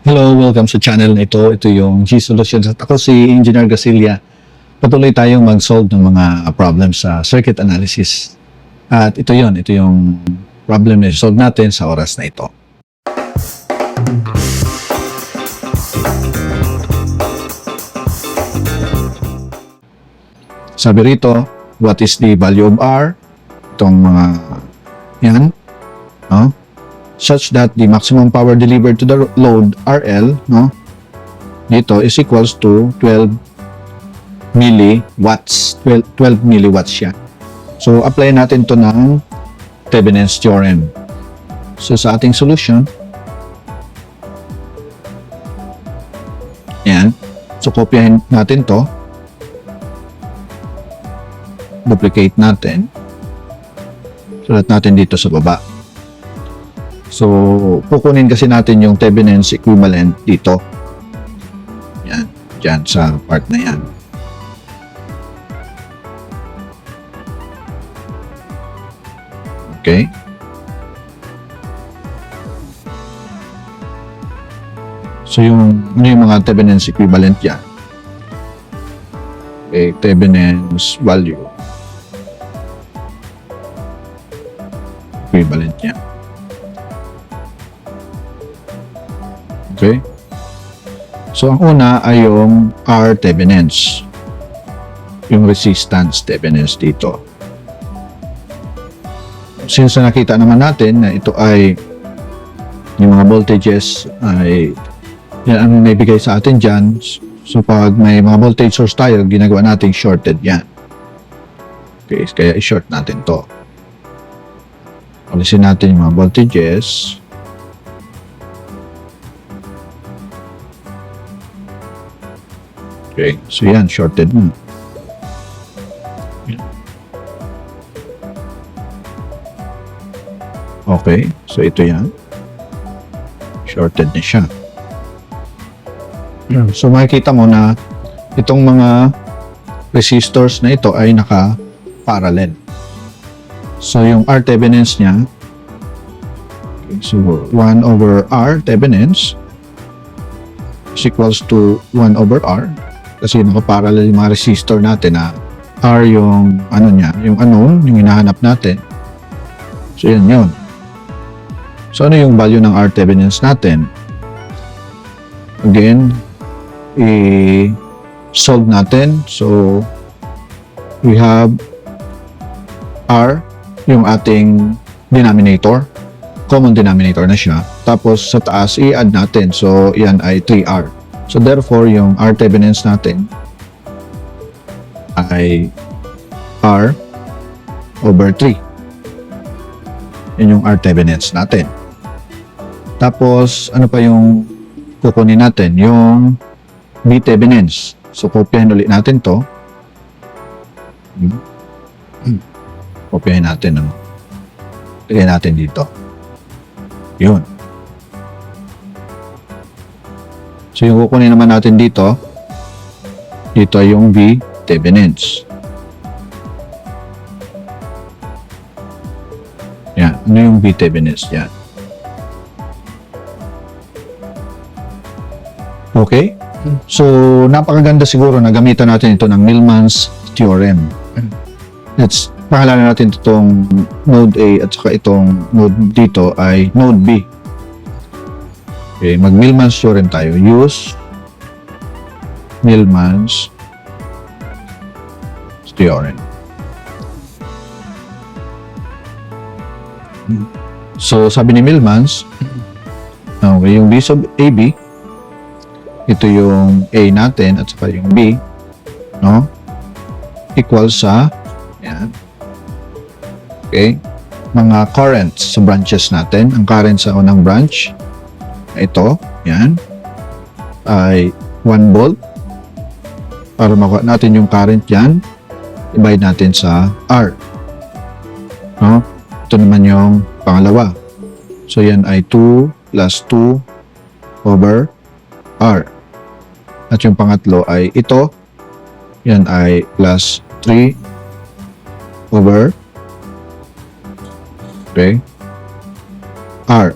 Hello, welcome sa channel na ito. Ito yung G Solutions at ako si Engineer Gasilia. Patuloy tayong mag-solve ng mga problems sa circuit analysis. At ito yung problem na solve natin sa oras na ito. Sabi rito, what is the value of R? Itong mga yan, no? Such that the maximum power delivered to the load RL, no, dito is equals to 12 milliwatts. 12 milliwatts siya. So apply natin to ng Thevenin's theorem. So sa ating solution, yan. So kopyahin natin to, duplicate natin, sulat natin dito sa baba. So, kukunin kasi natin yung Thevenin's equivalent dito. Yan. Diyan sa part na yan. Okay. So, ano yung mga Thevenin's equivalent yan? Okay, Thevenin's value. Equivalent yan. Okay? So, ang una ay yung R Thevenin's. Yung resistance Thevenin's dito. Since nakita naman natin na ito ay yung mga voltages ay yan ang naibigay sa atin dyan. So, pag may mga voltage source tayo, ginagawa natin shorted yan. Okay? Kaya i-short natin to. Alisin natin yung mga voltages. Okay, so yan, shorted mo. Okay, so ito yan. Shorted na siya. So makikita mo na itong mga resistors na ito ay naka-parallel. So yung R Thevenin's niya, okay, so 1 over R Thevenin's is equals to 1 over R. Kasi nakaparallel yung mga resistor natin na R yung ano niya, yung unknown, yung hinahanap natin. So yun. So ano yung value ng R Thevenin's natin? Again, i-solve natin. So we have R, yung ating denominator. Common denominator na siya. Tapos sa taas, i-add natin. So yan ay 3R. So therefore, yung R Thevenin's natin ay R over 3. Yun yung R Thevenin's natin. Tapos, ano pa yung kukunin natin? Yung V Thevenin's. So, kopyahin ulit natin to. Kopyahin natin. Ano? Lagay natin dito. Yun. So, yung kukunin naman natin dito ay yung V Thevenin's. Yan. Ano yung V Thevenin's? Yan. Okay? So, napakaganda siguro na gamitan natin ito ng Millman's theorem. Let's pangalanan natin itong node A at saka itong node dito ay node B. Okay, mag-Millman's theorem tayo. Use Millman's theorem. So, sabi ni Millman's, okay, yung B sub AB, ito yung A natin at saka yung B, no? Equal sa, yan. Okay, mga currents sa branches natin. Ang current sa unang branch, ito, yan, ay 1 volt. Para makuha natin yung current yan, divide natin sa R. No? Ito naman yung pangalawa. So, yan ay 2 plus 2 over R. At yung pangatlo ay ito. Yan ay plus 3 over, okay, R.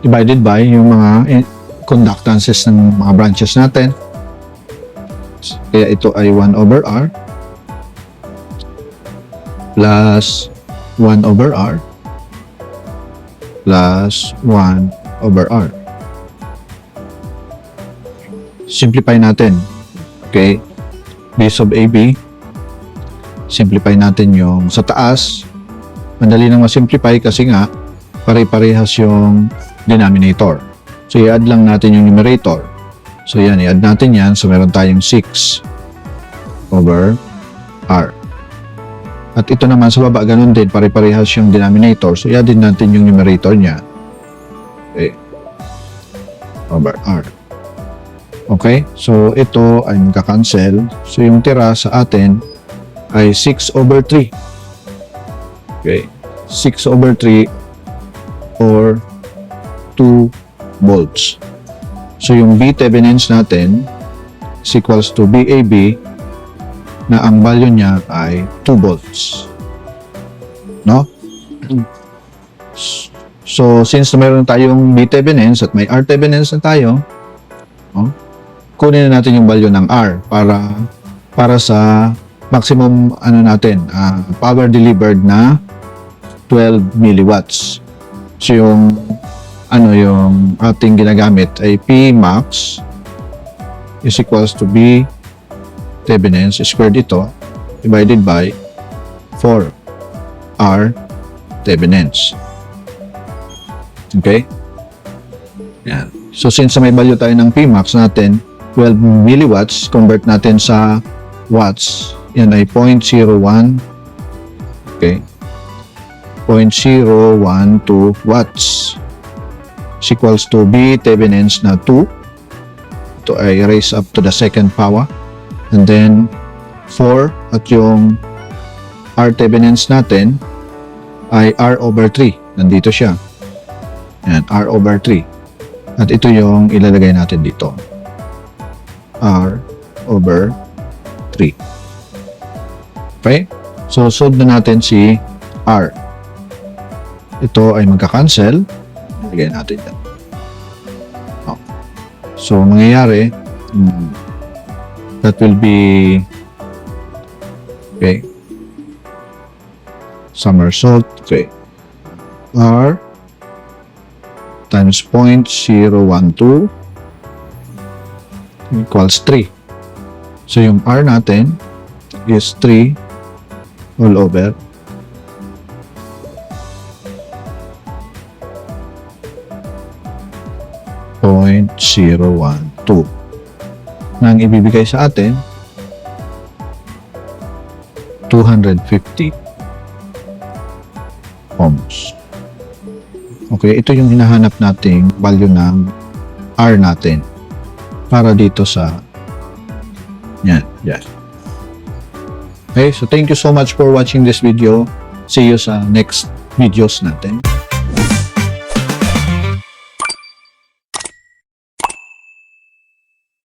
Divided by yung mga conductances ng mga branches natin. Kaya ito ay 1 over R plus 1 over R plus 1 over R. Simplify natin. Okay? Base of AB. Simplify natin yung sa taas. Madali nang ma-simplify kasi nga pare-parehas yung denominator. So, i-add lang natin yung numerator. So, yan. I-add natin yan. So, meron tayong 6 over R. At ito naman sa baba, ganun din. Pare-parehas yung denominator. So, i-add din natin yung numerator niya. Okay. Over R. Okay? So, ito ay magka-cancel. So, yung tira sa atin ay 6 over 3. Okay. 6 over 3 or 2 volts. So, yung B Thevenin's natin is equals to BAB na ang value niya ay 2 volts. No? So, since mayroon tayong B Thevenin's at may R Thevenin's na tayo, no? Kunin na natin yung value ng R para sa maximum natin, power delivered na 12 milliwatts. So, yung ating ginagamit ay P max is equals to B Thevenin's squared ito divided by 4 R Thevenin's. Okay? Yan. So, since may value tayo ng P max natin, 12 milliwatts, convert natin sa watts. Yan ay 0.01. Okay? 0.012 watts is equals to B Thevenin's na 2. Ito ay raised up to the second power. And then 4 at yung R Thevenin's natin ay R over 3. Nandito siya. Yan, R over 3. At ito yung ilalagay natin dito. R over 3. Okay? So, solve na natin si R. Ito ay magka-cancel. Ilagay natin yan. Oh. So, mangyayari, that will be, okay, somersault, okay, R times 0.012 equals 3. So, yung R natin is 3 all over 0.012 na ang ibibigay sa atin 250 ohms. Okay, ito yung hinahanap nating value ng R natin para dito sa yan. Okay, so thank you so much for watching this video. See you sa next videos natin.